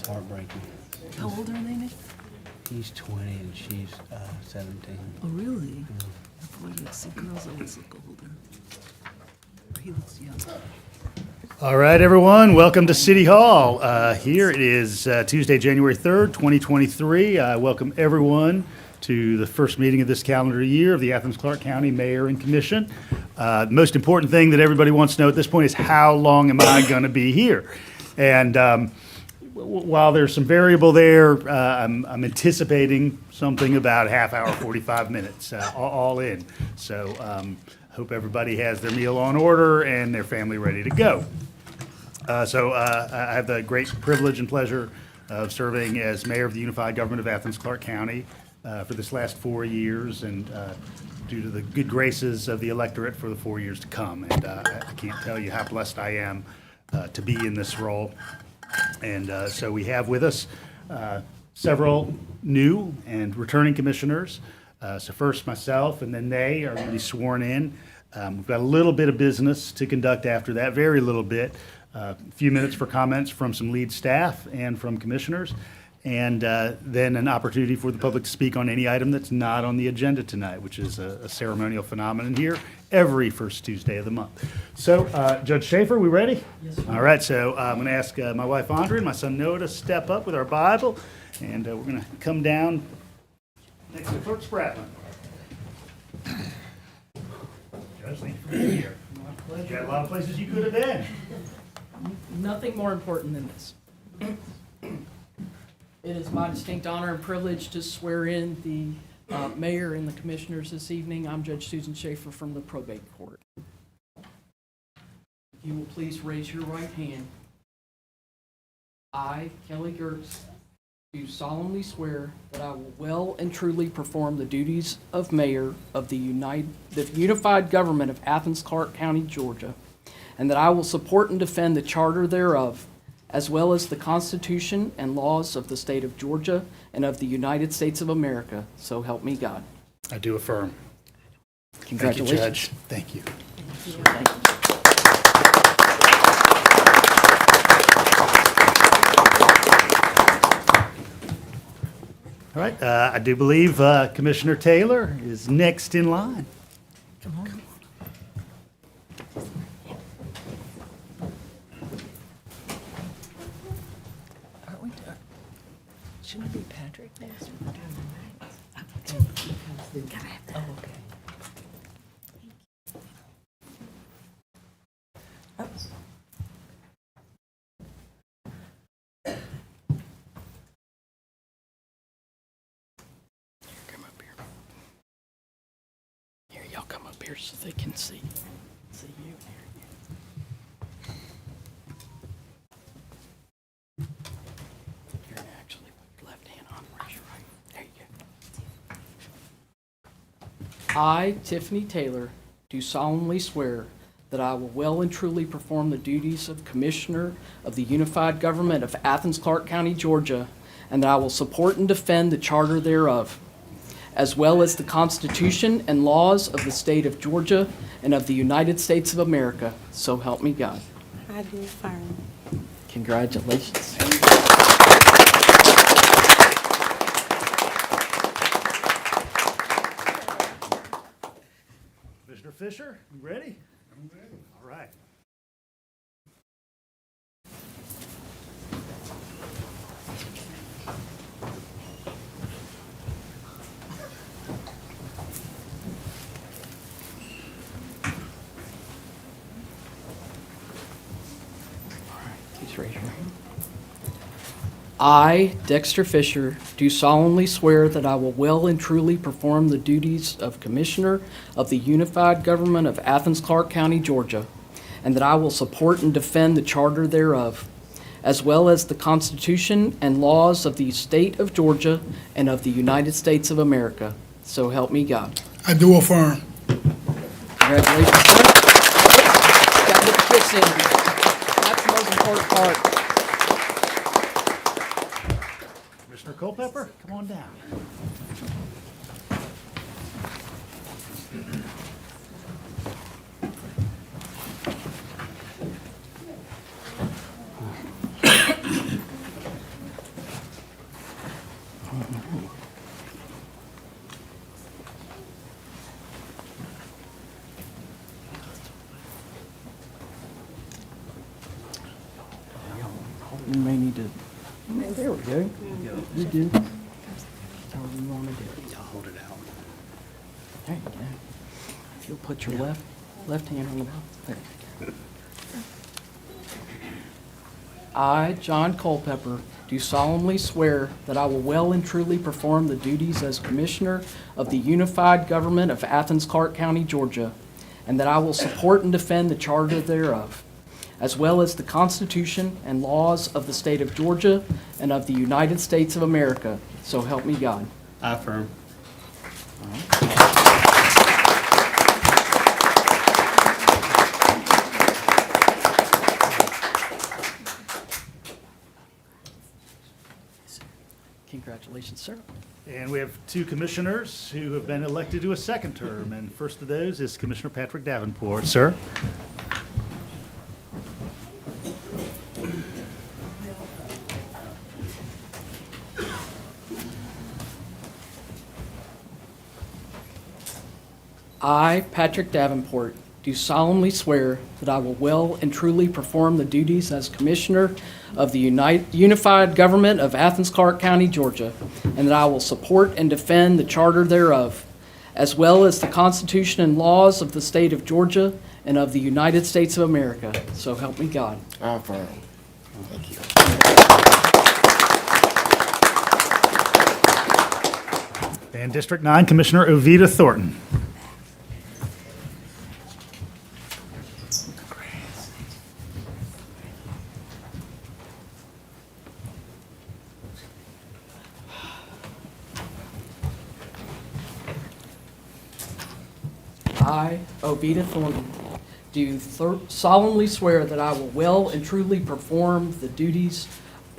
heartbreaking. How old are they, Nick? He's 20 and she's 17. Oh, really? Boy, you see, girls always look older. He looks young. All right, everyone, welcome to City Hall. Here it is Tuesday, January 3rd, 2023. I welcome everyone to the first meeting of this calendar year of the Athens-Clarke County Mayor and Commission. The most important thing that everybody wants to know at this point is how long am I going to be here? And while there's some variable there, I'm anticipating something about a half hour, 45 minutes, all in. So hope everybody has their meal on order and their family ready to go. I have the great privilege and pleasure of serving as mayor of the Unified Government of Athens-Clarke County for this last 4 years, and due to the good graces of the electorate for the 4 years to come. And I can't tell you how blessed I am to be in this role. And so we have with us several new and returning commissioners. So first myself, and then they are going to be sworn in. We've got a little bit of business to conduct after that, very little bit. A few minutes for comments from some lead staff and from commissioners, and then an opportunity for the public to speak on any item that's not on the agenda tonight, which is a ceremonial phenomenon here every first Tuesday of the month. So, Judge Schaffer, we ready? Yes, sir. All right, so I'm going to ask my wife Andrea and my son Noah to step up with our Bible, and we're going to come down next to Clerk Spratman. Judge, thank you for being here. You had a lot of places you could have been. Nothing more important than this. It is my distinct honor and privilege to swear in the mayor and the commissioners this evening. I'm Judge Susan Schaffer from the Probate Court. If you will please raise your right hand. I, Kelly Girtz, do solemnly swear that I will well and truly perform the duties of mayor of the Unified Government of Athens-Clarke County, Georgia, and that I will support and defend the charter thereof, as well as the Constitution and laws of the state of Georgia and of the United States of America. So help me God. I do affirm. Congratulations. Thank you, Judge. Thank you. Thank you. All right, I do believe Commissioner Taylor is next in line. Come on. Aren't we done? Shouldn't it be Patrick next? Oh, okay. Oops. Come up here. Here, y'all come up here so they can see you and hear you. You're gonna actually put left hand on, raise your right. There you go. I, Tiffany Taylor, do solemnly swear that I will well and truly perform the duties of Commissioner of the Unified Government of Athens-Clarke County, Georgia, and that I will support and defend the charter thereof, as well as the Constitution and laws of the state of Georgia and of the United States of America. So help me God. I do affirm. Congratulations. Commissioner Fisher, you ready? I'm ready. All right. Please raise your hand. I, Dexter Fisher, do solemnly swear that I will well and truly perform the duties of Commissioner of the Unified Government of Athens-Clarke County, Georgia, and that I will support and defend the charter thereof, as well as the Constitution and laws of the state of Georgia and of the United States of America. So help me God. I do affirm. Congratulations, sir. Got to get the kiss in. That's the most important part. Commissioner Culpepper, come on down. we may need to, there we go. You're good. However you want to do it. I'll hold it out. There you go. If you'll put your left hand on the Bible. There you go. I, John Culpepper, do solemnly swear that I will well and truly perform the duties as Commissioner of the Unified Government of Athens-Clarke County, Georgia, and that I will support and defend the Charter thereof, as well as the Constitution and laws of the State of Georgia and of the United States of America. So help me God. I affirm. Congratulations, sir. And we have two commissioners who have been elected to a second term, and first of those is Commissioner Patrick Davenport. Sir? I, Patrick Davenport, do solemnly swear that I will well and truly perform the duties as Commissioner of the Unified Government of Athens-Clarke County, Georgia, and that I will support and defend the Charter thereof, as well as the Constitution and laws of the State of Georgia and of the United States of America. So help me God. I affirm. Thank you. And District 9, Commissioner Ovita Thornton. I, Ovita Thornton, do solemnly swear that I will well and truly perform the duties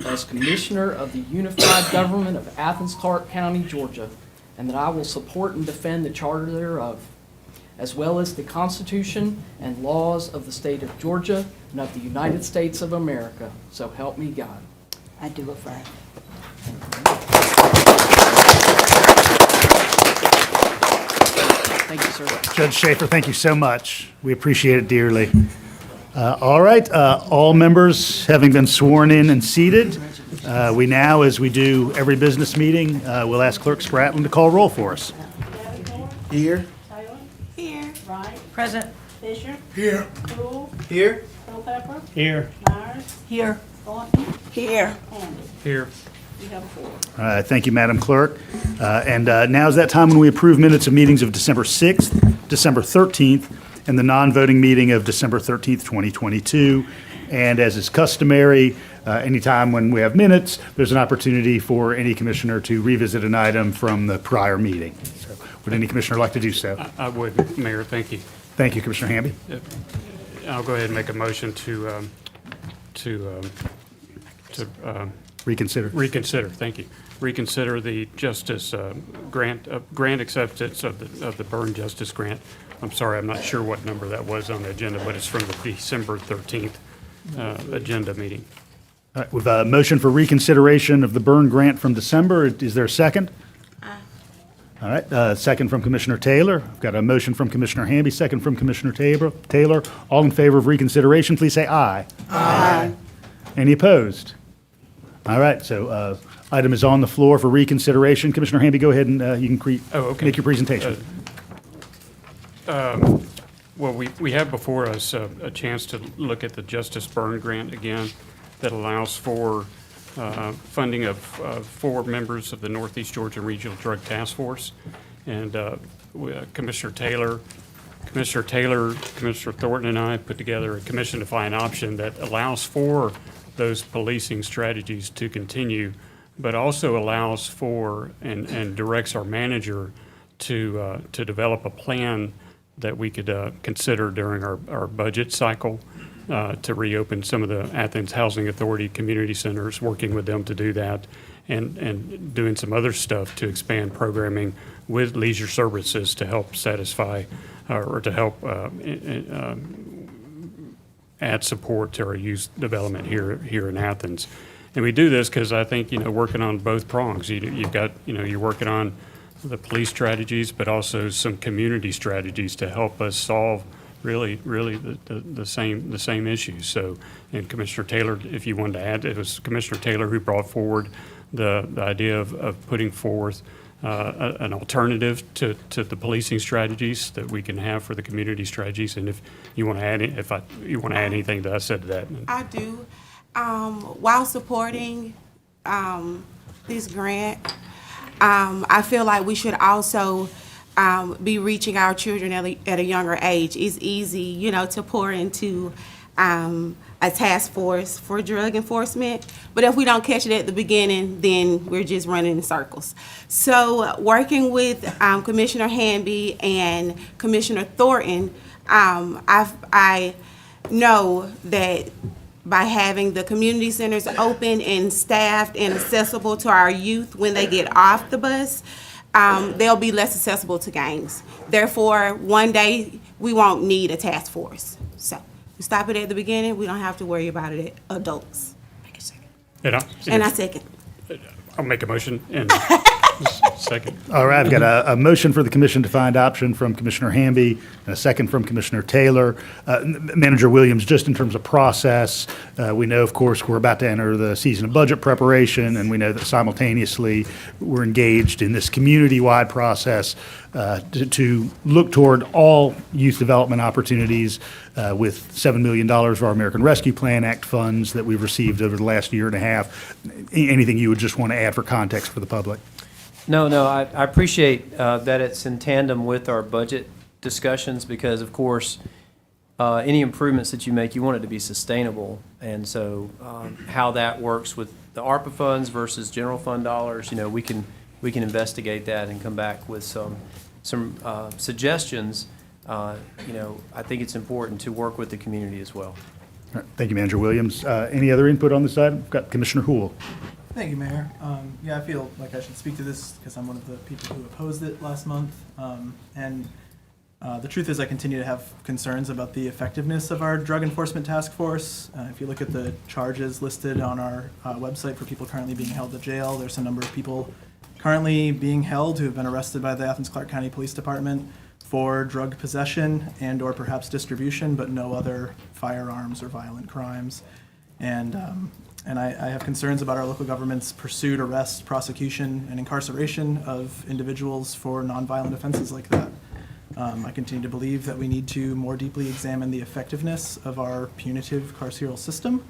as Commissioner of the Unified Government of Athens-Clarke County, Georgia, and that I will support and defend the Charter thereof, as well as the Constitution and laws of the State of Georgia and of the United States of America. So help me God. I do affirm. Thank you, sir. Judge Schaffer, thank you so much. We appreciate it dearly. All right, all members having been sworn in and seated, we now, as we do every business meeting, we'll ask Clerk Spratlin to call roll for us. Davenport, Here. Taylor, Here. Wright, Present. Fisher, Here. Poole, Here. Culpepper, Here. Myers, Here. Thornton, Here. Hamby. Here. You have a four. All right, thank you, Madam Clerk. And now is that time when we approve minutes of meetings of December 6th, December 13th, and the non-voting meeting of December 13th, 2022. And as is customary, anytime when we have minutes, there's an opportunity for any commissioner to revisit an item from the prior meeting. So would any commissioner like to do so? I would, Mayor, thank you. Thank you, Commissioner Hamby. I'll go ahead and make a motion to Reconsider. reconsider, thank you. Reconsider the justice grant acceptance of the Burn Justice Grant. I'm sorry, I'm not sure what number that was on the agenda, but it's from the December 13th agenda meeting. All right, with a motion for reconsideration of the Byrne grant from December, is there a second? All right, second from Commissioner Taylor. I've got a motion from Commissioner Hamby, second from Commissioner Taylor. All in favor of reconsideration, please say aye. Aye. Any opposed? All right, so item is on the floor for reconsideration. Commissioner Hamby, go ahead and you can make your presentation. Well, we have before us a chance to look at the Justice Byrne Grant again that allows for funding of 4 members of the Northeast Georgia Regional Drug Task Force. And Commissioner Taylor, Commissioner Thornton, and I put together a commission-defined option that allows for those policing strategies to continue, but also allows for and directs our manager to develop a plan that we could consider during our budget cycle to reopen some of the Athens Housing Authority community centers, working with them to do that, and doing some other stuff to expand programming with leisure services to help satisfy or to help add support to our youth development here in Athens. And we do this because I think, working on both prongs, you've got, you're working on the police strategies, but also some community strategies to help us solve really the same issues. So, and Commissioner Taylor, if you wanted to add, it was Commissioner Taylor who brought forward the idea of putting forth an alternative to the policing strategies that we can have for the community strategies. And if you want to add, you want to add anything that I said to that. I do. While supporting this grant, I feel like we should also be reaching our children at a younger age. It's easy, to pour into a task force for drug enforcement, but if we don't catch it at the beginning, then we're just running in circles. So working with Commissioner Hamby and Commissioner Thornton, I know that by having the community centers open and staffed and accessible to our youth when they get off the bus, they'll be less accessible to gangs. Therefore, one day, we won't need a task force. So we stop it at the beginning, we don't have to worry about it at adults. Make a second. And I second. I'll make a motion and second. All right, I've got a motion for the commission to find option from Commissioner Hamby and a second from Commissioner Taylor. Manager Williams, just in terms of process, we know, of course, we're about to enter the season of budget preparation, and we know that simultaneously we're engaged in this community-wide process to look toward all youth development opportunities with $7 million of our American Rescue Plan Act funds that we've received over the last year and a half. Anything you would just want to add for context for the public? No, I appreciate that it's in tandem with our budget discussions because, of course, any improvements that you make, you want it to be sustainable. And so how that works with the ARPA funds versus general fund dollars, we can investigate that and come back with some suggestions. I think it's important to work with the community as well. All right, thank you, Manager Williams. Any other input on this item? We've got Commissioner Houle. Thank you, Mayor. I feel like I should speak to this because I'm one of the people who opposed it last month. The truth is I continue to have concerns about the effectiveness of our drug enforcement task force. If you look at the charges listed on our website for people currently being held at jail, there's a number of people currently being held who have been arrested by the Athens-Clarke County Police Department for drug possession and or perhaps distribution, but no other firearms or violent crimes. And I have concerns about our local government's pursuit, arrest, prosecution, and incarceration of individuals for nonviolent offenses like that. I continue to believe that we need to more deeply examine the effectiveness of our punitive carceral system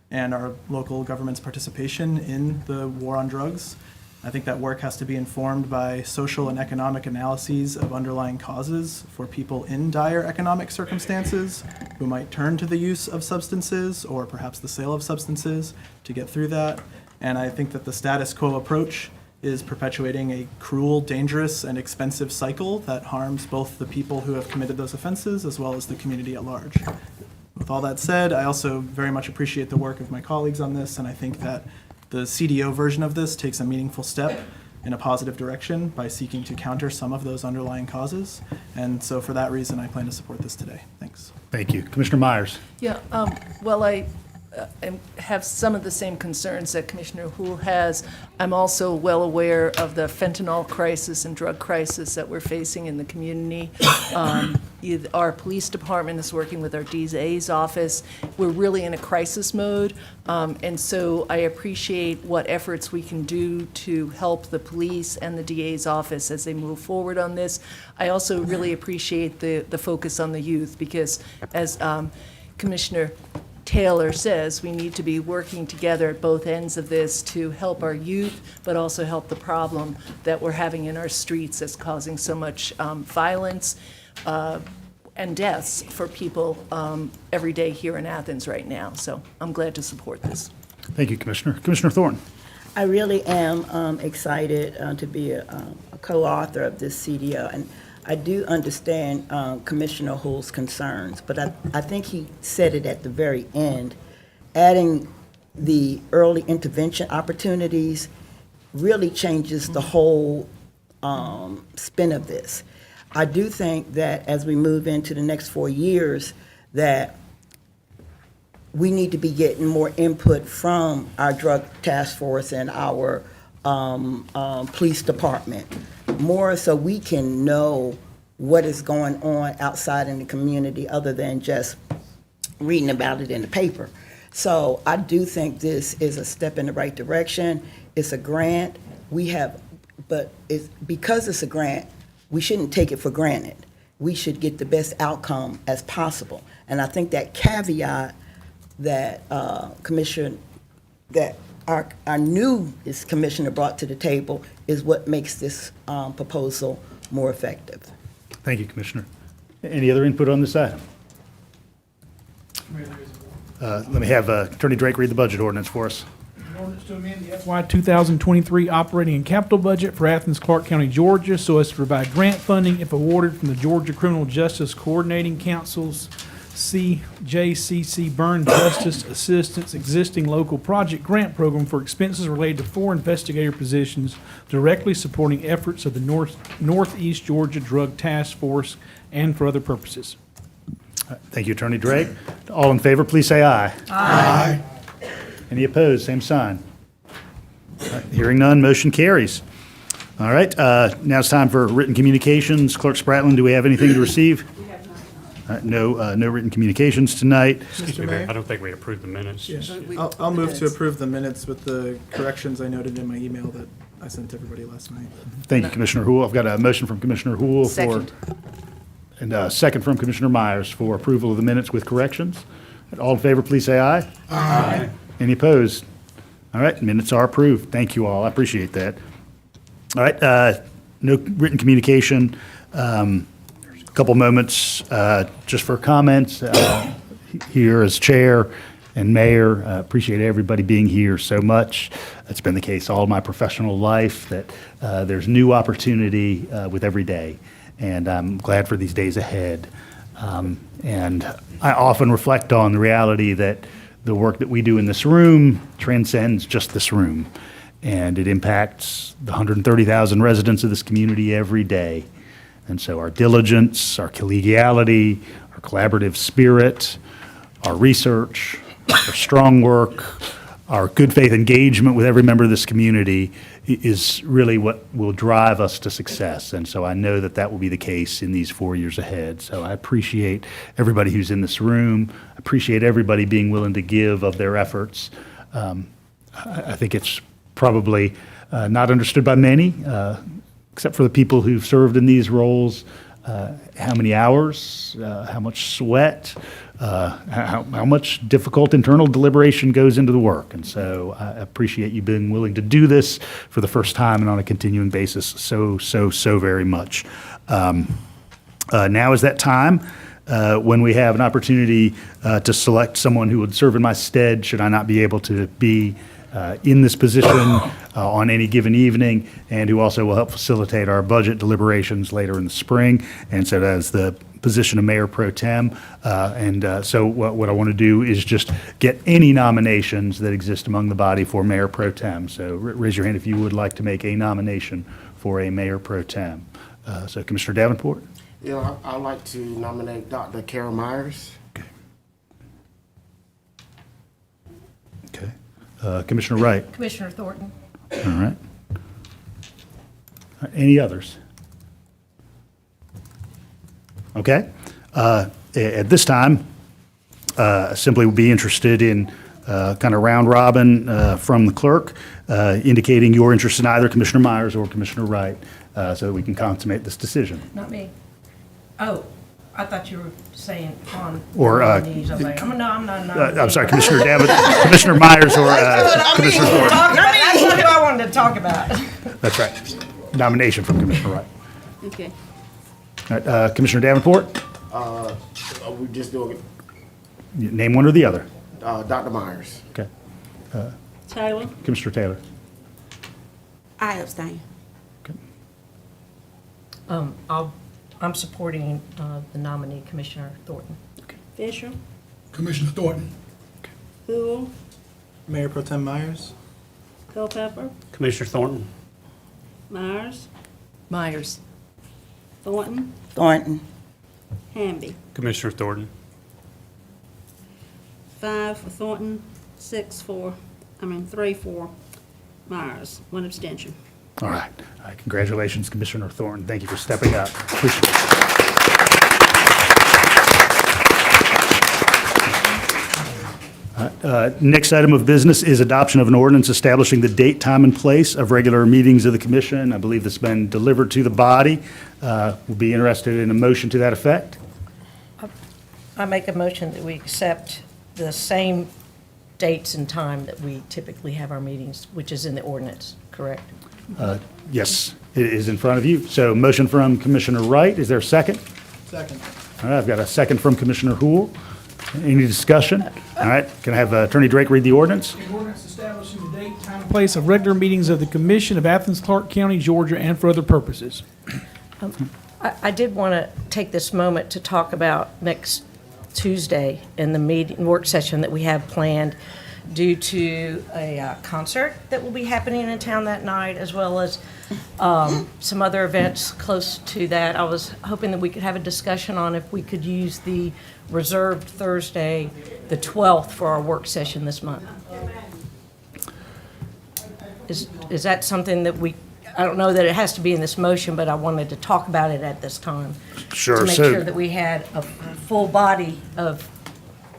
and our local government's participation in the war on drugs. I think that work has to be informed by social and economic analyses of underlying causes for people in dire economic circumstances who might turn to the use of substances or perhaps the sale of substances to get through that. And I think that the status quo approach is perpetuating a cruel, dangerous, and expensive cycle that harms both the people who have committed those offenses as well as the community at large. With all that said, I also very much appreciate the work of my colleagues on this, and I think that the CDO version of this takes a meaningful step in a positive direction by seeking to counter some of those underlying causes. And so for that reason, I plan to support this today. Thanks. Thank you. Commissioner Myers. Yeah, well, I have some of the same concerns that Commissioner Houle has. I'm also well aware of the fentanyl crisis and drug crisis that we're facing in the community. Our police department is working with our DA's office. We're really in a crisis mode, and so I appreciate what efforts we can do to help the police and the DA's office as they move forward on this. I also really appreciate the focus on the youth because, as Commissioner Taylor says, we need to be working together at both ends of this to help our youth, but also help the problem that we're having in our streets that's causing so much violence and deaths for people every day here in Athens right now. So I'm glad to support this. Thank you, Commissioner. Commissioner Thornton. I really am excited to be a co-author of this CDO, and I do understand Commissioner Hull's concerns, but I think he said it at the very end. Adding the early intervention opportunities really changes the whole spin of this. I do think that as we move into the next 4 years, that we need to be getting more input from our drug task force and our police department, more so we can know what is going on outside in the community other than just reading about it in the paper. So I do think this is a step in the right direction. It's a grant. But because it's a grant, we shouldn't take it for granted. We should get the best outcome as possible. And I think that caveat that that our newest commissioner brought to the table is what makes this proposal more effective. Thank you, Commissioner. Any other input on this item? Let me have Attorney Drake read the budget ordinance for us. An ordinance to amend the FY 2023 operating and capital budget for Athens-Clarke County, Georgia, so as to provide grant funding if awarded from the Georgia Criminal Justice Coordinating Council's CJCC Burn Justice Assistance Existing Local Project Grant Program for expenses related to 4 investigator positions directly supporting efforts of the Northeast Georgia Drug Task Force and for other purposes. Thank you, Attorney Drake. All in favor, please say aye. Aye. Any opposed? Same sign. All right, hearing none, motion carries. All right, now it's time for written communications. Clerk Spratlin, do we have anything to receive? All right, no written communications tonight. Excuse me, Mayor, I don't think we approved the minutes. I'll move to approve the minutes with the corrections I noted in my email that I sent to everybody last night. Thank you, Commissioner Hool. I've got a motion from Commissioner Hool Second. and a second from Commissioner Myers for approval of the minutes with corrections. All in favor, please say aye. Aye. Any opposed? All right, minutes are approved. Thank you all. I appreciate that. All right, no written communication. A couple moments just for comments here as chair and mayor. Appreciate everybody being here so much. It's been the case all my professional life that there's new opportunity with every day, and I'm glad for these days ahead. And I often reflect on the reality that the work that we do in this room transcends just this room, and it impacts the 130,000 residents of this community every day. And so our diligence, our collegiality, our collaborative spirit, our research, our strong work, our good faith engagement with every member of this community is really what will drive us to success. And so I know that that will be the case in these 4 years ahead. So I appreciate everybody who's in this room. I appreciate everybody being willing to give of their efforts. I think it's probably not understood by many, except for the people who've served in these roles, how many hours, how much sweat, how much difficult internal deliberation goes into the work. And so I appreciate you being willing to do this for the first time and on a continuing basis so very much. Now is that time when we have an opportunity to select someone who would serve in my stead should I not be able to be in this position on any given evening, and who also will help facilitate our budget deliberations later in the spring. And so that is the position of Mayor Pro Tem. So what I want to do is just get any nominations that exist among the body for Mayor Pro Tem. So raise your hand if you would like to make a nomination for a Mayor Pro Tem. So Commissioner Davenport? Yeah, I'd like to nominate Dr. Carol Myers. Okay. Commissioner Wright? Commissioner Thornton. All right. Any others? Okay. At this time, simply would be interested in kind of round robin from the clerk, indicating your interest in either Commissioner Myers or Commissioner Wright, so that we can consummate this decision. Not me. Oh, I thought you were saying on Or, nominees. I was like, I'm not. I'm sorry, Commissioner Commissioner Myers or Commissioner Thornton. That's what I wanted to talk about. That's right. Nomination from Commissioner Wright. Okay. All right, Commissioner Davenport, We just doing name one or the other. Dr. Myers. Okay. Taylor. Commissioner Taylor. I abstain. I'm supporting the nominee, Commissioner Thornton. Fisher. Commissioner Thornton. Hool. Mayor Pro Tem Myers. Culpepper. Commissioner Thornton? Myers. Myers. Thornton. Thornton. Hamby. Commissioner Thornton. 5 for Thornton, 3 for Myers. 1 abstention. All right. Congratulations, Commissioner Thornton. Thank you for stepping up. Appreciate it. Next item of business is adoption of an ordinance establishing the date, time, and place of regular meetings of the commission. I believe that's been delivered to the body. We'll be interested in a motion to that effect. I make a motion that we accept the same dates and time that we typically have our meetings, which is in the ordinance, correct? Yes, it is in front of you. So motion from Commissioner Wright. Is there a second? Second. All right, I've got a second from Commissioner Hool. Any discussion? All right, can I have Attorney Drake read the ordinance? An ordinance establishing the date, time, and place of regular meetings of the Commission of Athens-Clarke County, Georgia, and for other purposes. I did want to take this moment to talk about next Tuesday in the meeting, work session that we have planned due to a concert that will be happening in town that night, as well as some other events close to that. I was hoping that we could have a discussion on if we could use the reserved Thursday, the 12th, for our work session this month. Is that something that I don't know that it has to be in this motion, but I wanted to talk about it at this time. Sure. To make sure that we had a full body of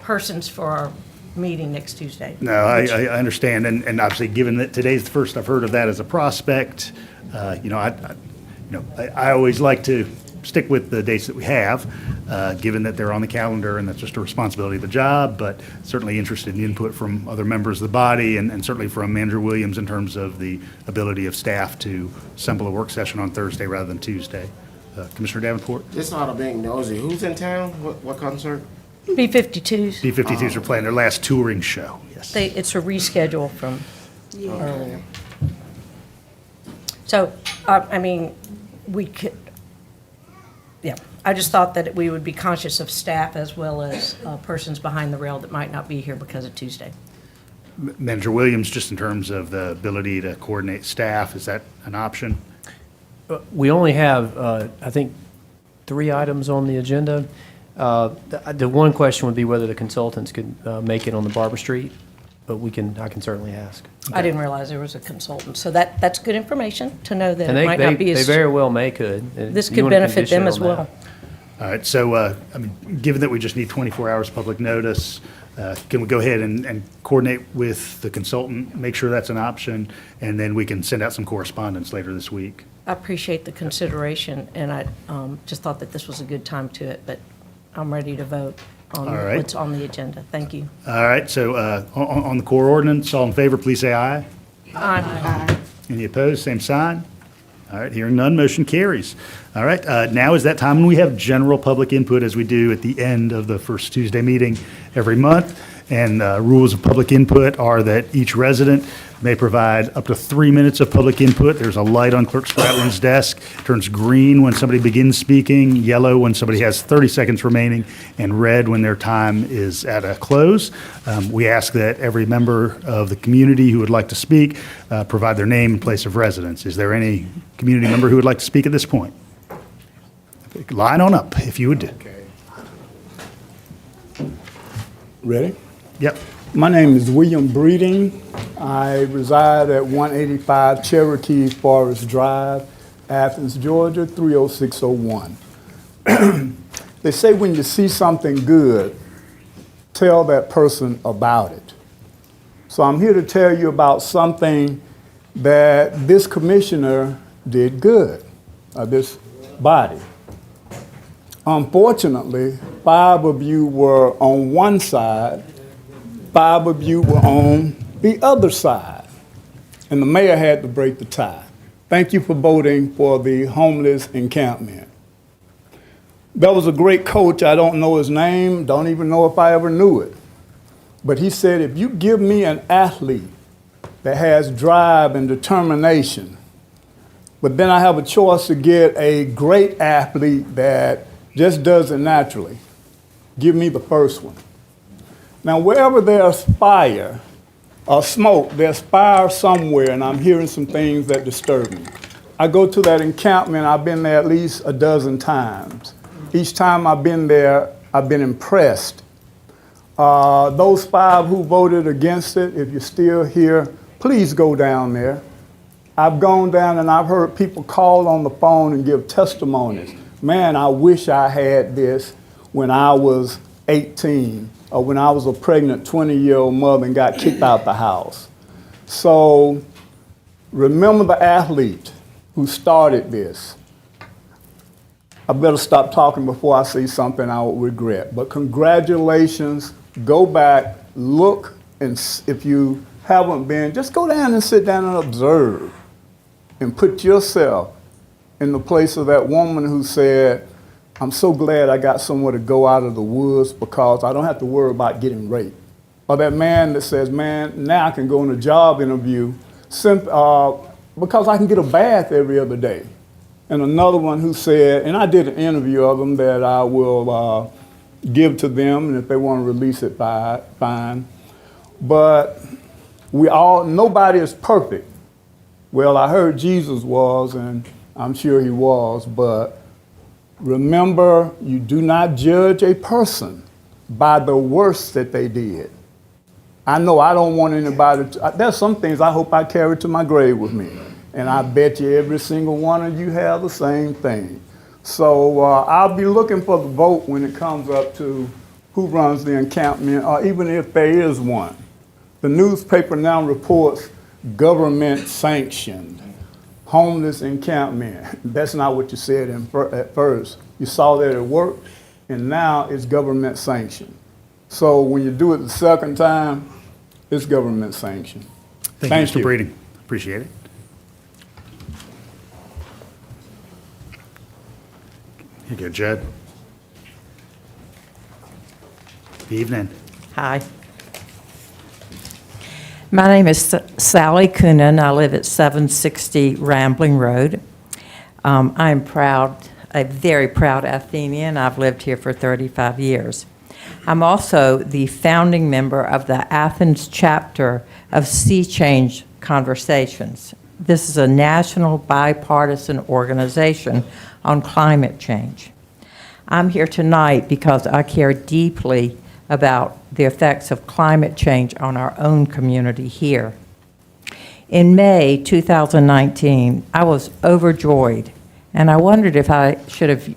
persons for our meeting next Tuesday. No, I understand, and obviously, given that today's the first I've heard of that as a prospect, I always like to stick with the dates that we have, given that they're on the calendar, and that's just a responsibility of the job, but certainly interested in input from other members of the body, and certainly from Manager Williams in terms of the ability of staff to assemble a work session on Thursday rather than Tuesday. Commissioner Davenport? Just out of being nosy, who's in town? What concert? B-52s. B-52s are playing their last touring show, yes. It's a reschedule from earlier. So, we could, yeah, I just thought that we would be conscious of staff as well as persons behind the rail that might not be here because of Tuesday. Manager Williams, just in terms of the ability to coordinate staff, is that an option? We only have, I think, 3 items on the agenda. The one question would be whether the consultants could make it on the Barber Street, but I can certainly ask. I didn't realize there was a consultant, so that's good information to know that And it might not be they as, very well could. this You could wanna benefit condition them it as on that. well. All right, so, given that we just need 24 hours public notice, can we go ahead and coordinate with the consultant, make sure that's an option, and then we can send out some correspondence later this week? I appreciate the consideration, and I just thought that this was a good time to it, but I'm ready to vote on All right. what's on the agenda. Thank you. All right, so on the core ordinance, all in favor, please say aye. Aye. Any opposed, same sign. All right, hearing none, motion carries. All right, now is that time when we have general public input, as we do at the end of the first Tuesday meeting every month. And rules of public input are that each resident may provide up to 3 minutes of public input. There's a light on Clerk Spratlin's desk. It turns green when somebody begins speaking, yellow when somebody has 30 seconds remaining, and red when their time is at a close. We ask that every member of the community who would like to speak provide their name and place of residence. Is there any community member who would like to speak at this point? Line on up, if you would do. Ready? Yep. My name is William Breeding. I reside at 185 Cherokee Forest Drive, Athens, Georgia, 30601. They say when you see something good, tell that person about it. So I'm here to tell you about something that this commissioner did good, this body. Unfortunately, 5 of you were on one side, 5 of you were on the other side, and the mayor had to break the tie. Thank you for voting for the homeless encampment. There was a great coach, I don't know his name, don't even know if I ever knew it, but he said, if you give me an athlete that has drive and determination, but then I have a choice to get a great athlete that just does it naturally, give me the first one. Now, wherever there's fire or smoke, there's fire somewhere, and I'm hearing some things that disturb me. I go to that encampment, I've been there at least a dozen times. Each time I've been there, I've been impressed. Those 5 who voted against it, if you're still here, please go down there. I've gone down and I've heard people call on the phone and give testimonies. Man, I wish I had this when I was 18 or when I was a pregnant 20-year-old mother and got kicked out the house. So remember the athlete who started this. I better stop talking before I say something I will regret. But congratulations, go back, look, and if you haven't been, just go down and sit down and observe and put yourself in the place of that woman who said, I'm so glad I got somewhere to go out of the woods because I don't have to worry about getting raped. Or that man that says, man, now I can go on a job interview because I can get a bath every other day. And another one who said, and I did an interview of them that I will give to them, and if they want to release it, fine. But nobody is perfect. Well, I heard Jesus was, and I'm sure he was, but remember, you do not judge a person by the worst that they did. I know I don't want anybody to, there's some things I hope I carry to my grave with me. And I bet you every single one of you have the same thing. So I'll be looking for the vote when it comes up to who runs the encampment, or even if there is one. The newspaper now reports government sanctioned homeless encampment. That's not what you said at first. You saw that it worked, and now it's government sanctioned. So when you do it the second time, it's government sanctioned. Thank you, Mr. Breeding. Appreciate it. Here you go, Judd. Good evening. Hi. My name is Sally Coonan. I live at 760 Rambling Road. I'm proud, a very proud Athenian. I've lived here for 35 years. I'm also the founding member of the Athens chapter of Sea Change Conversations. This is a national bipartisan organization on climate change. I'm here tonight because I care deeply about the effects of climate change on our own community here. In May 2019, I was overjoyed, and I wondered if I should have,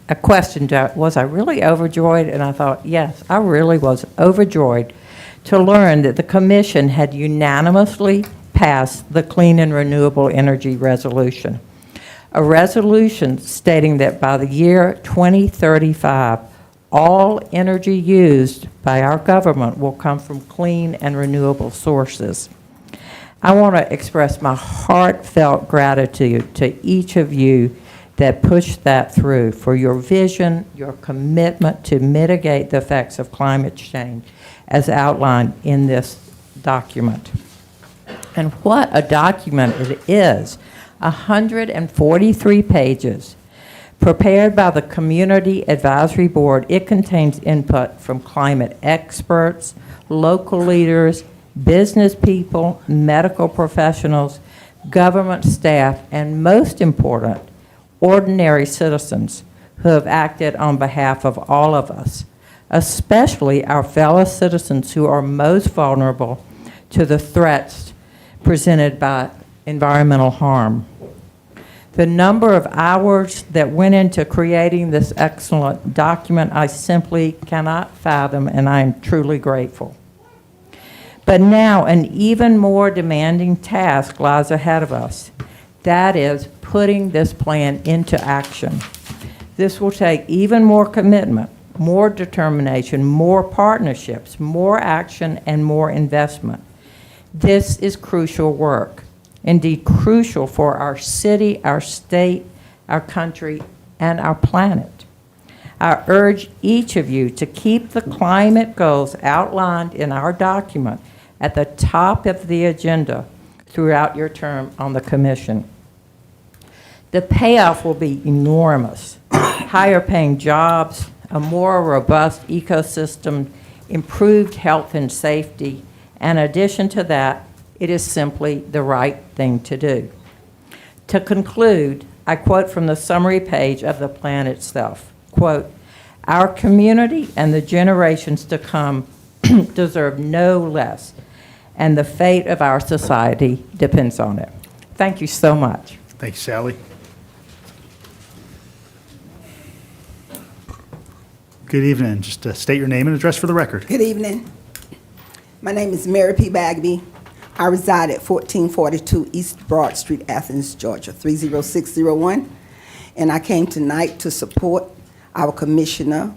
a question, was I really overjoyed? And I thought, yes, I really was overjoyed to learn that the Commission had unanimously passed the Clean and Renewable Energy Resolution, a resolution stating that by the year 2035, all energy used by our government will come from clean and renewable sources. I want to express my heartfelt gratitude to each of you that pushed that through, for your vision, your commitment to mitigate the effects of climate change as outlined in this document. And what a document it is, 143 pages. Prepared by the Community Advisory Board, it contains input from climate experts, local leaders, business people, medical professionals, government staff, and most important, ordinary citizens who have acted on behalf of all of us, especially our fellow citizens who are most vulnerable to the threats presented by environmental harm. The number of hours that went into creating this excellent document, I simply cannot fathom, and I am truly grateful. But now an even more demanding task lies ahead of us. That is putting this plan into action. This will take even more commitment, more determination, more partnerships, more action, and more investment. This is crucial work. Indeed crucial for our city, our state, our country, and our planet. I urge each of you to keep the climate goals outlined in our document at the top of the agenda throughout your term on the Commission. The payoff will be enormous. Higher paying jobs, a more robust ecosystem, improved health and safety, and in addition to that, it is simply the right thing to do. To conclude, I quote from the summary page of the plan itself, quote, "Our community and the generations to come deserve no less, and the fate of our society depends on it." Thank you so much. Thank you, Sally. Good evening. Just state your name and address for the record. Good evening. My name is Mary P. Bagby. I reside at 1442 East Broad Street, Athens, Georgia, 30601. And I came tonight to support our commissioner,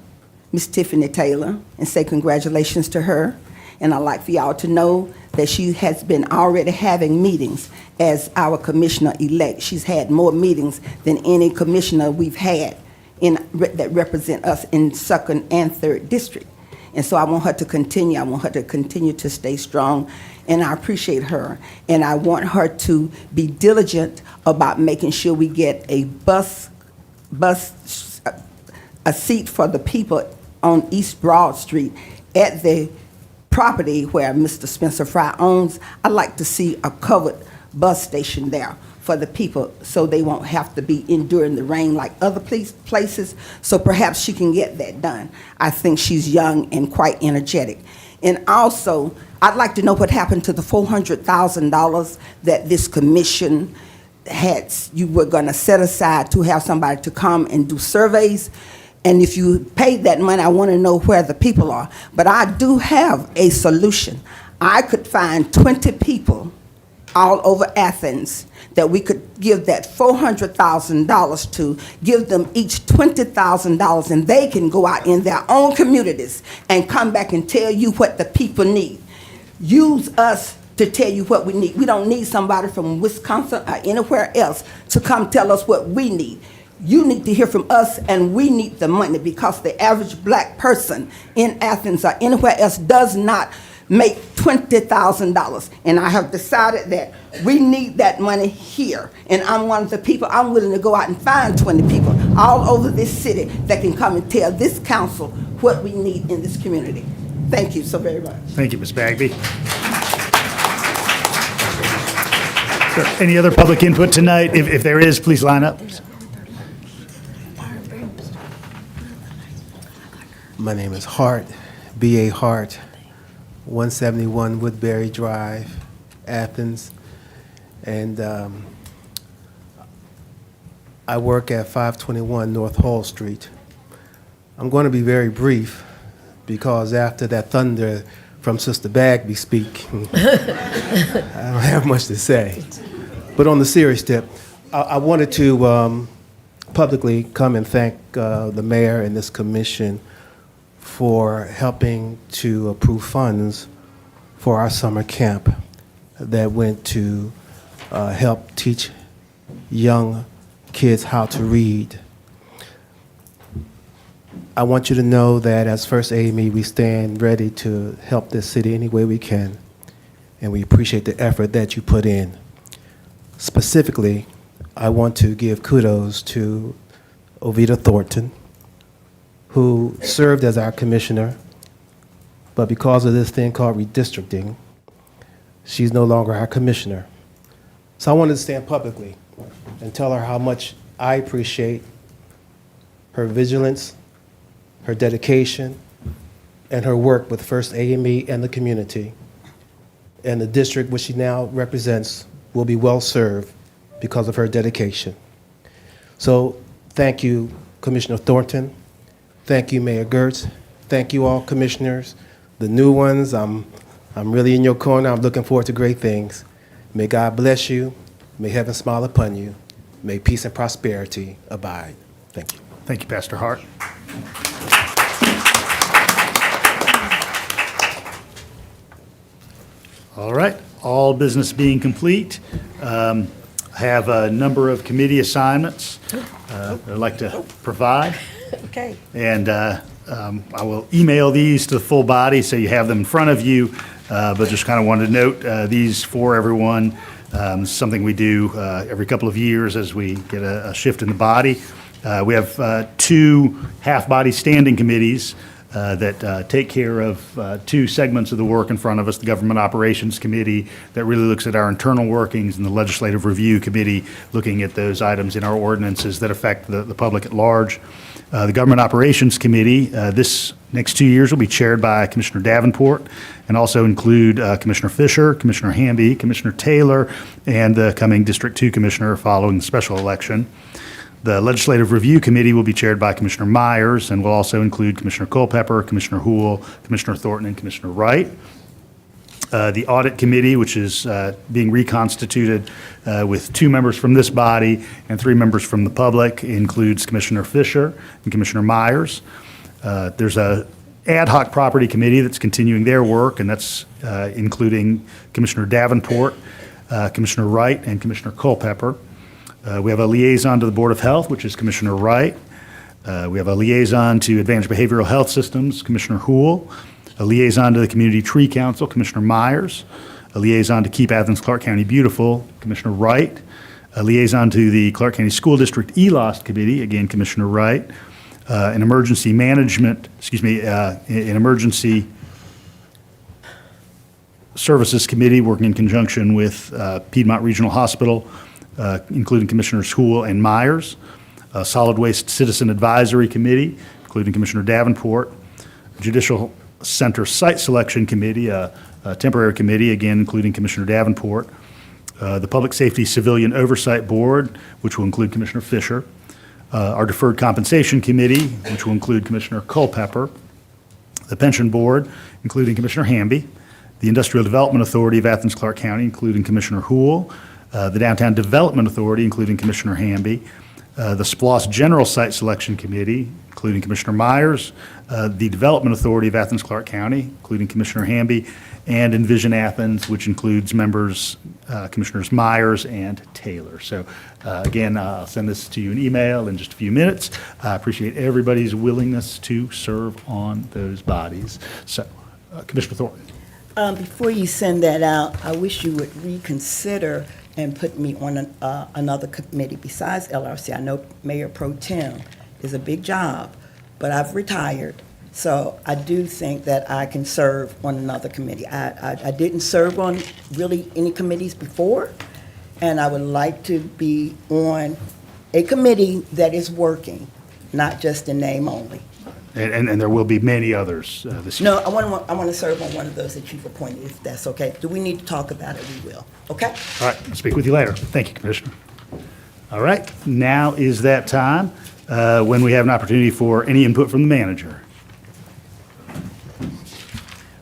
Ms. Tiffany Taylor, and say congratulations to her. And I'd like for y'all to know that she has been already having meetings as our commissioner-elect. She's had more meetings than any commissioner we've had that represent us in 2nd and 3rd District. And so I want her to continue. I want her to continue to stay strong, and I appreciate her. And I want her to be diligent about making sure we get a a seat for the people on East Broad Street at the property where Mr. Spencer Fry owns. I'd like to see a covered bus station there for the people so they won't have to be enduring the rain like other places. So perhaps she can get that done. I think she's young and quite energetic. And also, I'd like to know what happened to the $400,000 that this commission you were going to set aside to have somebody to come and do surveys. And if you paid that money, I want to know where the people are. But I do have a solution. I could find 20 people all over Athens that we could give that $400,000 to, give them each $20,000, and they can go out in their own communities and come back and tell you what the people need. Use us to tell you what we need. We don't need somebody from Wisconsin or anywhere else to come tell us what we need. You need to hear from us, and we need the money, because the average black person in Athens or anywhere else does not make $20,000. And I have decided that we need that money here. And I'm one of the people, I'm willing to go out and find 20 people all over this city that can come and tell this council what we need in this community. Thank you so very much. Thank you, Ms. Bagby. Sir, any other public input tonight? If there is, please line up. My name is Hart, B.A. Hart, 171 Woodbury Drive, Athens. And I work at 521 North Hall Street. I'm going to be very brief, because after that thunder from Sister Bagby speak, I don't have much to say. But on the serious tip, I wanted to publicly come and thank the mayor and this commission for helping to approve funds for our summer camp that went to help teach young kids how to read. I want you to know that as First AME, we stand ready to help this city any way we can, and we appreciate the effort that you put in. Specifically, I want to give kudos to Ovita Thornton, who served as our commissioner, but because of this thing called redistricting, she's no longer our commissioner. So I wanted to stand publicly and tell her how much I appreciate her vigilance, her dedication, and her work with First AME and the community. And the district which she now represents will be well served because of her dedication. So thank you, Commissioner Thornton. Thank you, Mayor Girtz. Thank you all commissioners. The new ones, I'm really in your corner. I'm looking forward to great things. May God bless you. May heaven smile upon you. May peace and prosperity abide. Thank you. Thank you, Pastor Hart. All right, all business being complete. I have a number of committee assignments I'd like to provide. Okay. And I will email these to the full body so you have them in front of you, but just kind of wanted to note these for everyone. Something we do every couple of years as we get a shift in the body. We have two half-body standing committees that take care of two segments of the work in front of us, the Government Operations Committee that really looks at our internal workings, and the Legislative Review Committee looking at those items in our ordinances that affect the public at large. The Government Operations Committee, this Next 2 years will be chaired by Commissioner Davenport and also include Commissioner Fisher, Commissioner Hamby, Commissioner Taylor, and the coming District 2 Commissioner following the special election. The Legislative Review Committee will be chaired by Commissioner Myers and will also include Commissioner Culpepper, Commissioner Houle, Commissioner Thornton, and Commissioner Wright. The Audit Committee, which is being reconstituted with 2 members from this body and 3 members from the public, includes Commissioner Fisher and Commissioner Myers. There's a ad hoc property committee that's continuing their work, and that's including Commissioner Davenport, Commissioner Wright, and Commissioner Culpepper. We have a liaison to the Board of Health, which is Commissioner Wright. We have a liaison to Advanced Behavioral Health Systems, Commissioner Houle. A liaison to the Community Tree Council, Commissioner Myers. A liaison to Keep Athens-Clarke County Beautiful, Commissioner Wright. A liaison to the Clarke County School District ELOST Committee, again, Commissioner Wright. An emergency management, an emergency services committee working in conjunction with Piedmont Regional Hospital, including Commissioners Houle and Myers. A solid waste citizen advisory committee, including Commissioner Davenport. Judicial Center Site Selection Committee, a temporary committee, again, including Commissioner Davenport. The Public Safety Civilian Oversight Board, which will include Commissioner Fisher. Our Deferred Compensation Committee, which will include Commissioner Culpepper. The Pension Board, including Commissioner Hamby. The Industrial Development Authority of Athens-Clarke County, including Commissioner Houle. The Downtown Development Authority, including Commissioner Hamby. The SPLOST General Site Selection Committee, including Commissioner Myers, the Development Authority of Athens-Clarke County, including Commissioner Hamby, and Envision Athens, which includes members, Commissioners Myers and Taylor. So again, I'll send this to you in email in just a few minutes. I appreciate everybody's willingness to serve on those bodies. So, Commissioner Thornton. Before you send that out, I wish you would reconsider and put me on another committee besides LRC. I know Mayor Pro Tem is a big job, but I've retired, so I do think that I can serve on another committee. I didn't serve on really any committees before, and I would like to be on a committee that is working, not just in name only. And there will be many others this year. No, I want to serve on one of those that you've appointed, if that's okay. Do we need to talk about it? We will, okay? All right, I'll speak with you later. Thank you, Commissioner. All right, now is that time when we have an opportunity for any input from the manager.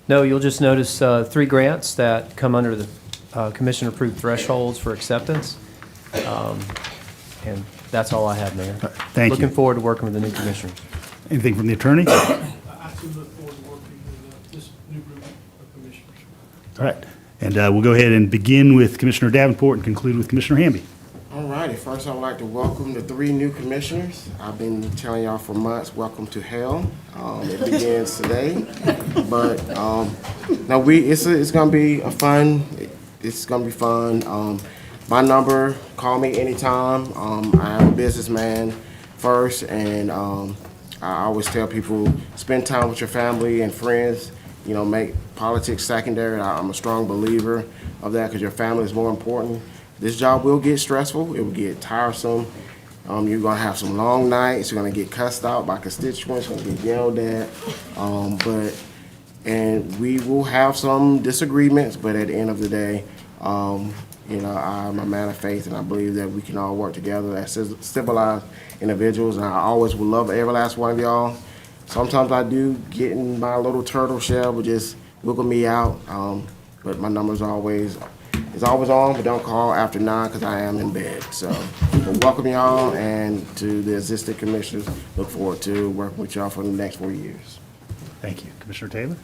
No, you'll just notice 3 grants that come under the commission-approved thresholds for acceptance. And that's all I have, Mayor. Thank you. Looking forward to working with the new commissioners. Anything from the attorney? I too look forward to working with this new group of commissioners. All right, and we'll go ahead and begin with Commissioner Davenport and conclude with Commissioner Hamby. All righty, first I'd like to welcome the 3 new commissioners. I've been telling y'all for months, welcome to hell. It begins today, but no, it's gonna be a fun. It's gonna be fun. My number, call me anytime. I am a businessman first, and I always tell people, spend time with your family and friends. You know, make politics secondary. I'm a strong believer of that because your family is more important. This job will get stressful. It will get tiresome. You're going to have some long nights. You're going to get cussed out by constituents. You're going to get yelled at. And we will have some disagreements, but at the end of the day, you know, I'm a man of faith, and I believe that we can all work together as civilized individuals, and I always will love every last one of y'all. Sometimes I do get in my little turtle shell, but just wiggle me out. But my number's always on, but don't call after 9 because I am in bed. So welcome y'all, and to the existing commissioners, look forward to working with y'all for the next 4 years. Thank you. Commissioner Taylor?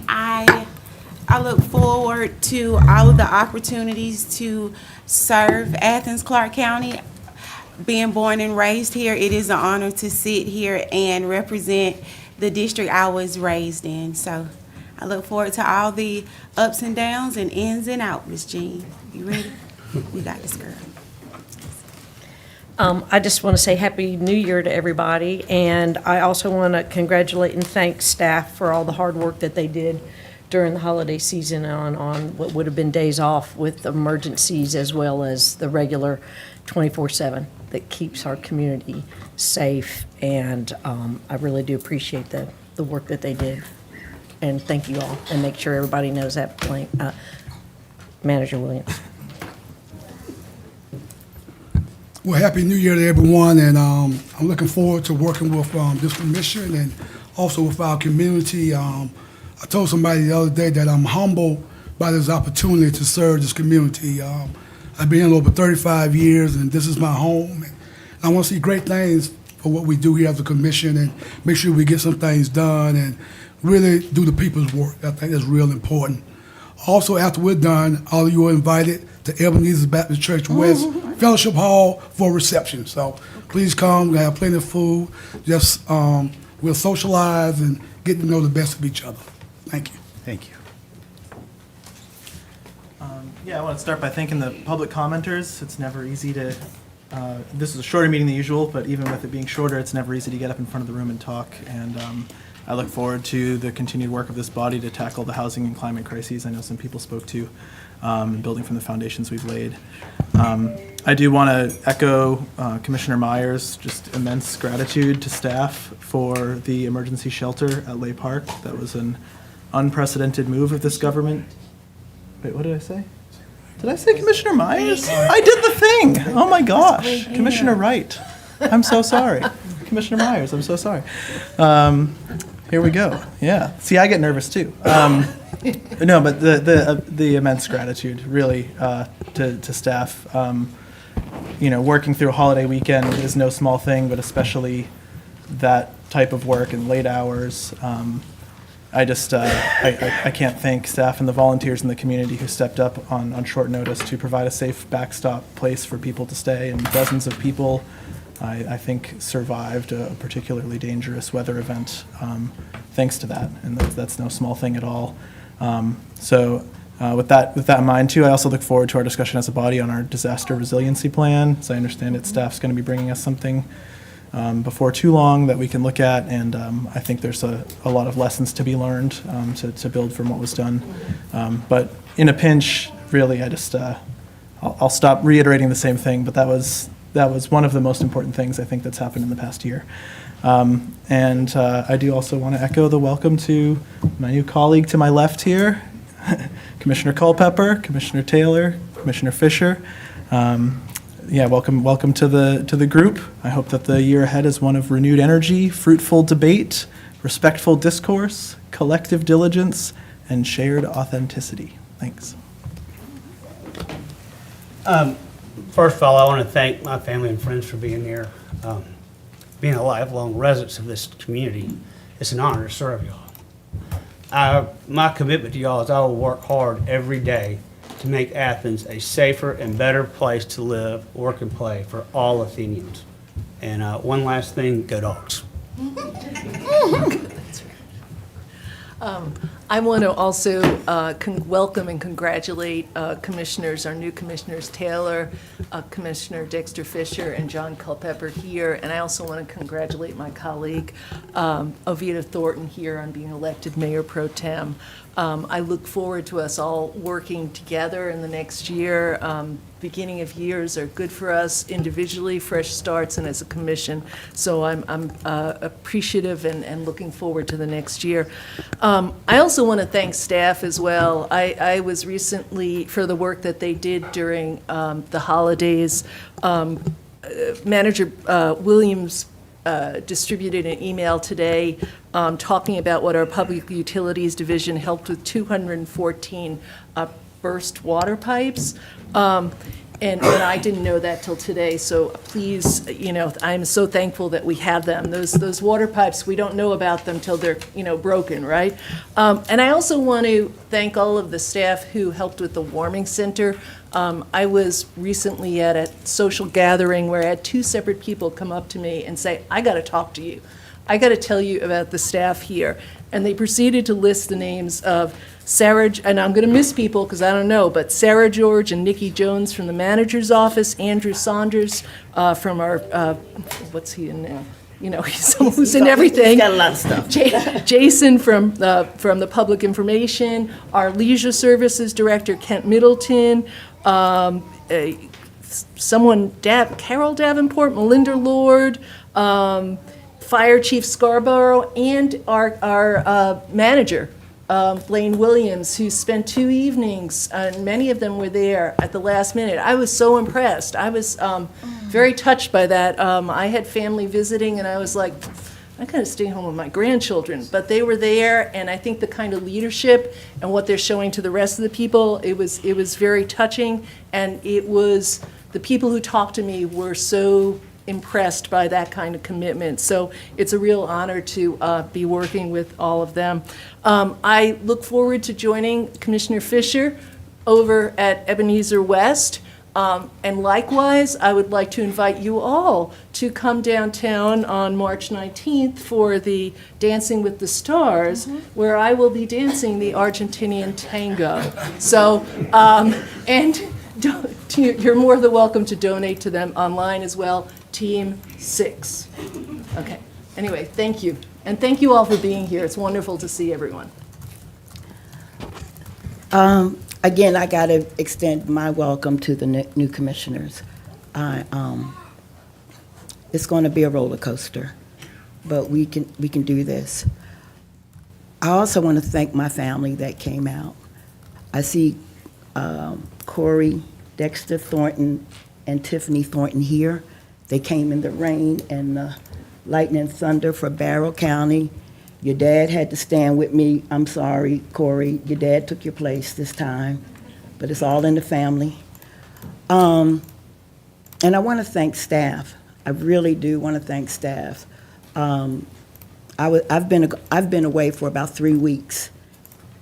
I look forward to all of the opportunities to serve Athens-Clarke County. Being born and raised here, it is an honor to sit here and represent the district I was raised in. So I look forward to all the ups and downs and ins and outs, Miss Jean. You ready? We got this, girl. I just want to say Happy New Year to everybody, and I also want to congratulate and thank staff for all the hard work that they did during the holiday season on what would have been days off with emergencies as well as the regular 24/7 that keeps our community safe, and I really do appreciate the work that they did. And thank you all, and make sure everybody knows that, Manager Williams. Well, Happy New Year to everyone, and I'm looking forward to working with this commission and also with our community. I told somebody the other day that I'm humbled by this opportunity to serve this community. I've been here over 35 years, and this is my home. And I want to see great things for what we do here as a commission and make sure we get some things done and really do the people's work. I think that's real important. Also, after we're done, all of you are invited to Ebenezer Baptist Church West Fellowship Hall for a reception. So please come. We'll have plenty of food. Just we'll socialize and get to know the best of each other. Thank you. Thank you. Yeah, I want to start by thanking the public commenters. It's never easy to, this is a shorter meeting than usual, but even with it being shorter, it's never easy to get up in front of the room and talk. And I look forward to the continued work of this body to tackle the housing and climate crises I know some people spoke to, building from the foundations we've laid. I do want to echo Commissioner Myers' just immense gratitude to staff for the emergency shelter at Lay Park. That was an unprecedented move of this government. Wait, what did I say? Did I say Commissioner Myers? I did the thing. Oh my gosh. Commissioner Wright. I'm so sorry. Commissioner Myers, I'm so sorry. Here we go. Yeah. See, I get nervous too. No, but the immense gratitude, really, to staff. Working through a holiday weekend is no small thing, but especially that type of work in late hours. I just I can't thank staff and the volunteers in the community who stepped up on short notice to provide a safe backstop place for people to stay, and dozens of people, I think, survived a particularly dangerous weather event thanks to that, and that's no small thing at all. With that in mind too, I also look forward to our discussion as a body on our disaster resiliency plan. As I understand it, staff's going to be bringing us something before too long that we can look at, and I think there's a lot of lessons to be learned to build from what was done. But in a pinch, really, I just I'll stop reiterating the same thing. But that was one of the most important things I think that's happened in the past year. And I do also want to echo the welcome to my new colleague to my left here, Commissioner Culpepper, Commissioner Taylor, Commissioner Fisher. Welcome to the group. I hope that the year ahead is one of renewed energy, fruitful debate, respectful discourse, collective diligence, and shared authenticity. Thanks. First of all, I want to thank my family and friends for being here. Being a lifelong resident of this community, it's an honor to serve y'all. My commitment to y'all is I will work hard every day to make Athens a safer and better place to live, work, and play for all Athenians. And one last thing, go Dogs. I want to also welcome and congratulate commissioners, our new commissioners, Taylor, Commissioner Dexter Fisher, and John Culpepper here. And I also want to congratulate my colleague, Ovita Thornton, here on being elected Mayor Pro Tem. I look forward to us all working together in the next year. Beginning of years are good for us individually, fresh starts, and as a commission. So I'm appreciative and looking forward to the next year. I also want to thank staff as well. I was recently, for the work that they did during the holidays, Manager Williams distributed an email today talking about what our Public Utilities Division helped with 214 burst water pipes. And I didn't know that till today, so please, I'm so thankful that we have them. Those water pipes, we don't know about them till they're, broken, right? And I also want to thank all of the staff who helped with the warming center. I was recently at a social gathering where I had two separate people come up to me and say, I got to talk to you. I got to tell you about the staff here. And they proceeded to list the names of Sarah, and I'm going to miss people because I don't know, but Sarah George and Nikki Jones from the manager's office, Andrew Saunders from our, what's he in now? He's someone who's in everything. He's got a lot of stuff. Jason from the Public Information, our Leisure Services Director, Kent Middleton, Carol Davenport, Melinda Lord, Fire Chief Scarborough, and our manager, Blaine Williams, who spent 2 evenings, and many of them were there at the last minute. I was so impressed. I was very touched by that. I had family visiting, and I was like, I gotta stay home with my grandchildren, but they were there, and I think the kind of leadership and what they're showing to the rest of the people, it was very touching, and it was, the people who talked to me were so impressed by that kind of commitment. So it's a real honor to be working with all of them. I look forward to joining Commissioner Fisher over at Ebenezer West. And likewise, I would like to invite you all to come downtown on March 19th for the Dancing with the Stars, where I will be dancing the Argentinian tango. So, and you're more than welcome to donate to them online as well, Team 6. Okay, anyway, thank you. And thank you all for being here. It's wonderful to see everyone. Again, I got to extend my welcome to the new commissioners. It's going to be a roller coaster, but we can do this. I also want to thank my family that came out. I see Corey, Dexter, Thornton, and Tiffany Thornton here. They came in the rain and the lightning and thunder for Barrow County. Your dad had to stand with me. I'm sorry, Corey. Your dad took your place this time, but it's all in the family. And I want to thank staff. I really do want to thank staff. I've been away for about 3 weeks,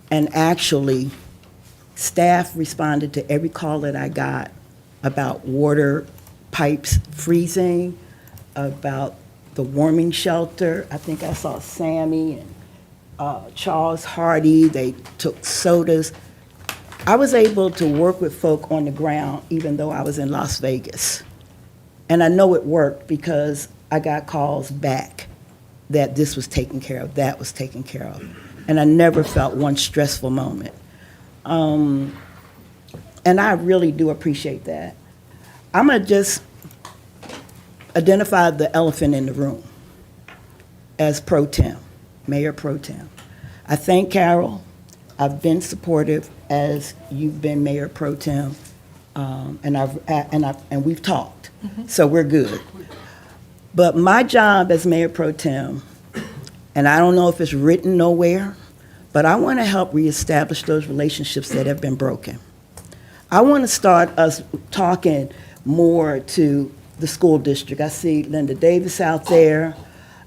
and actually, staff responded to every call that I got about water pipes freezing, about the warming shelter. I think I saw Sammy and Charles Hardy. They took sodas. I was able to work with folk on the ground even though I was in Las Vegas. And I know it worked because I got calls back that this was taken care of, that was taken care of. And I never felt one stressful moment. And I really do appreciate that. I'm going to just identify the elephant in the room as pro tem, Mayor Pro Tem. I thank Carol. I've been supportive as you've been Mayor Pro Tem, and we've talked, so we're good. But my job as Mayor Pro Tem, and I don't know if it's written nowhere, but I want to help reestablish those relationships that have been broken. I want to start us talking more to the school district. I see Linda Davis out there.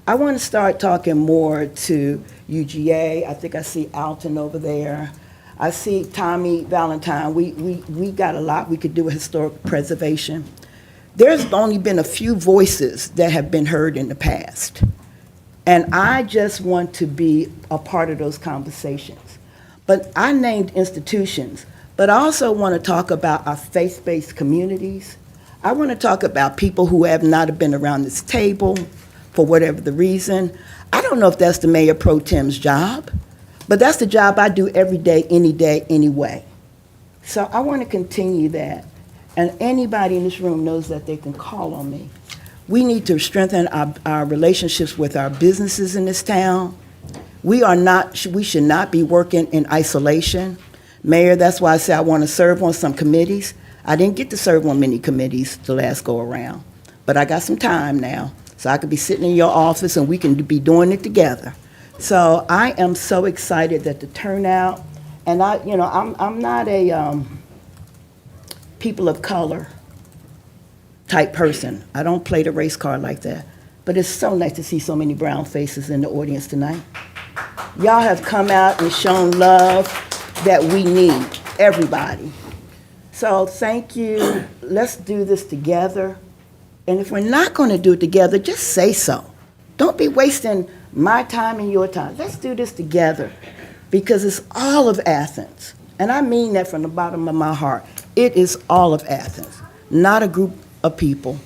I want to start talking more to UGA. I think I see Alton over there. I see Tommy Valentine. We got a lot we could do with historic preservation. There's only been a few voices that have been heard in the past. And I just want to be a part of those conversations. But I named institutions, but I also want to talk about our faith-based communities. I want to talk about people who have not been around this table for whatever the reason. I don't know if that's the Mayor Pro Tem's job, but that's the job I do every day, anyway. So I want to continue that. And anybody in this room knows that they can call on me. We need to strengthen our relationships with our businesses in this town. We should not be working in isolation. Mayor, that's why I say I want to serve on some committees. I didn't get to serve on many committees the last go around, but I got some time now, so I could be sitting in your office and we can be doing it together. So I am so excited that the turnout, and I'm not a people of color type person. I don't play the race card like that, but it's so nice to see so many brown faces in the audience tonight. Y'all have come out and shown love that we need, everybody. So thank you. Let's do this together. And if we're not going to do it together, just say so. Don't be wasting my time and your time. Let's do this together because it's all of Athens. And I mean that from the bottom of my heart. It is all of Athens, not a group of people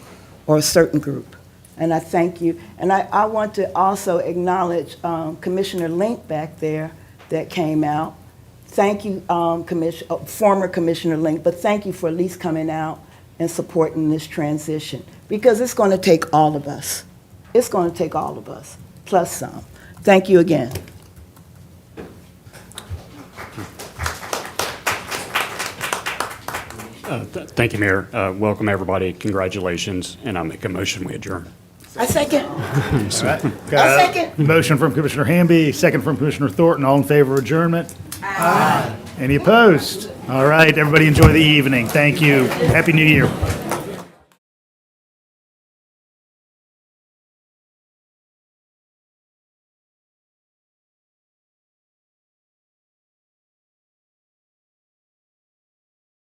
or a certain group. And I thank you. And I want to also acknowledge Commissioner Link back there that came out. Thank you, former Commissioner Link, but thank you for at least coming out in supporting this transition, because it's going to take all of us. It's going to take all of us, plus some. Thank you again. Thank you, Mayor. Welcome, everybody. Congratulations, and I make a motion, we adjourn. I second. All right. I Got a second. motion from Commissioner Hamby, second from Commissioner Thornton. All in favor of adjournment? Aye. Any opposed? All right, everybody enjoy the evening. Thank you. Happy New Year.